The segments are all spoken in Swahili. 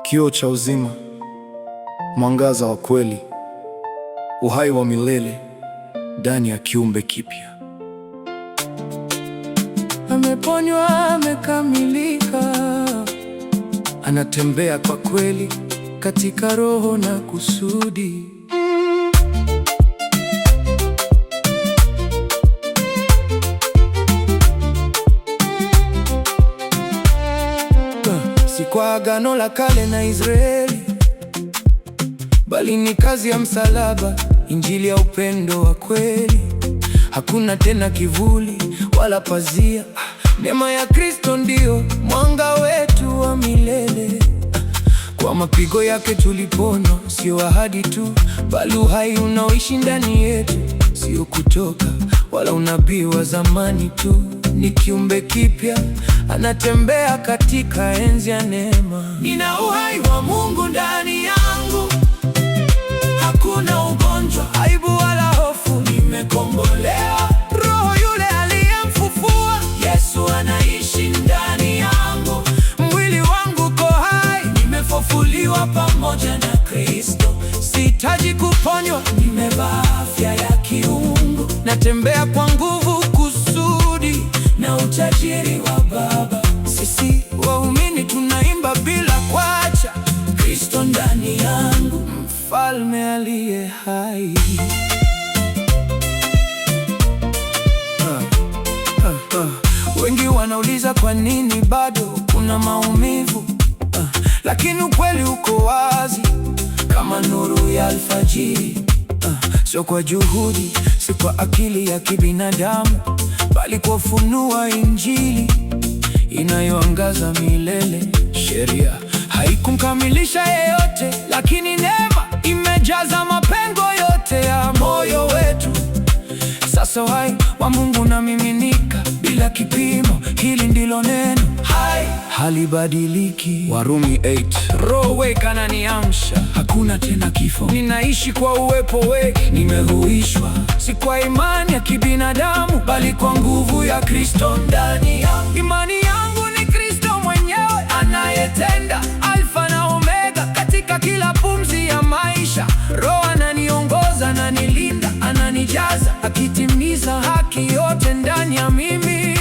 Kioo cha uzima, mwangaza wa kweli, uhai wa milele ndani ya kiumbe kipya. Ameponywa, amekamilika, anatembea kwa kweli katika roho na kusudi. Si kwa agano la kale na Israeli, bali ni kazi ya msalaba, injili ya upendo wa kweli. Hakuna tena kivuli wala pazia, neema ya Kristo ndiyo mwanga wetu wa milele. Kwa mapigo yake tuliponywa, sio ahadi tu, bali uhai unaoishi ndani yetu. Sio kutoka wala unabii wa zamani tu, ni kiumbe kipya, anatembea katika enzi ya neema. Nina uhai wa Mungu ndani yangu, hakuna ugonjwa, aibu wala hofu. Nimekombolewa, Roho yule aliyemfufua Yesu anaishi ndani yangu. Mwili wangu uko hai, nimefufuliwa pamoja na Kristo. Sihitaji kuponywa, nimevaa afya ya kiungu. Natembea kwa nguvu, kusudi na utajiri wa Baba. Sisi waumini tunaimba bila kuacha, Kristo ndani yangu, mfalme aliye hai. Wengi wanauliza kwa nini bado kuna maumivu, lakini ukweli uko wazi kama nuru ya alfajiri. Sio kwa juhudi, si kwa akili ya kibinadamu, bali kwa ufunuo Injili inayoangaza milele. Sheria haikumkamilisha yeyote, lakini neema imejaza mapengo yote ya moyo wetu. Sasa uhai wa Mungu unamiminika bila kipimo. Hili ndilo neno hai, halibadiliki. Warumi 8. Roho wake ananiamsha, hakuna tena kifo. Ninaishi kwa uwepo wake, nimehuishwa, si kwa imani ya kibinadamu, bali kwa nguvu ya Kristo ndani yangu. Imani yangu ni Kristo mwenyewe, anayetenda Alfa na Omega katika kila pumzi ya maisha. Roho ananiongoza, ananilinda, ananijaza, akitimiza haki yote ndani ya mimi.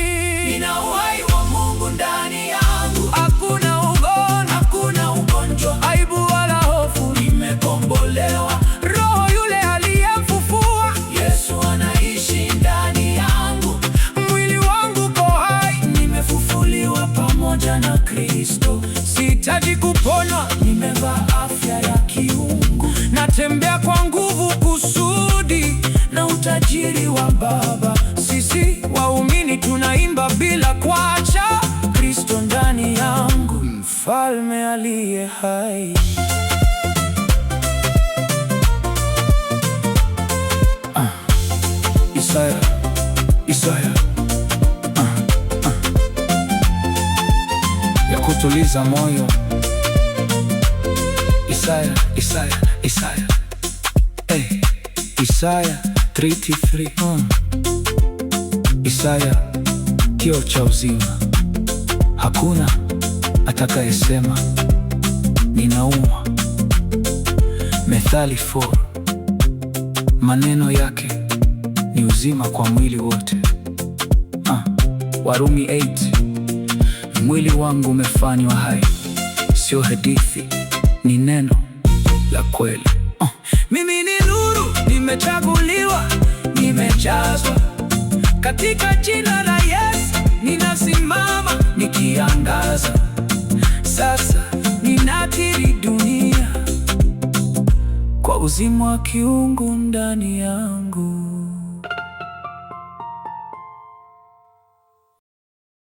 Nina uhai wa Mungu ndani yangu, hakuna ugonjwa, aibu wala hofu. Nimekombolewa, Roho yule aliyemfufua Yesu anaishi ndani yangu. Mwili wangu uko hai, nimefufuliwa pamoja na Kristo. Sihitaji kuponywa, nimevaa afya ya kiungu. Natembea kwa nguvu, kusudi na utajiri wa Baba. Sisi waumini tunaimba bila kuacha, Kristo ndani yangu, mfalme aliye hai. Isaya ya kutuliza moyo. Isaya hey. Isaya 33. Isaya, kioo cha uzima, hakuna atakayesema ninaumwa. Methali 4. Maneno yake ni uzima kwa mwili wote. Warumi 8. Mwili wangu umefanywa hai, sio hadithi, ni neno la kweli. Mimi ni nuru, nimechaguliwa, nimejazwa katika jina la Yesu. Ninasimama nikiangaza, sasa ninatiri dunia kwa uzima wa kiungu ndani yangu.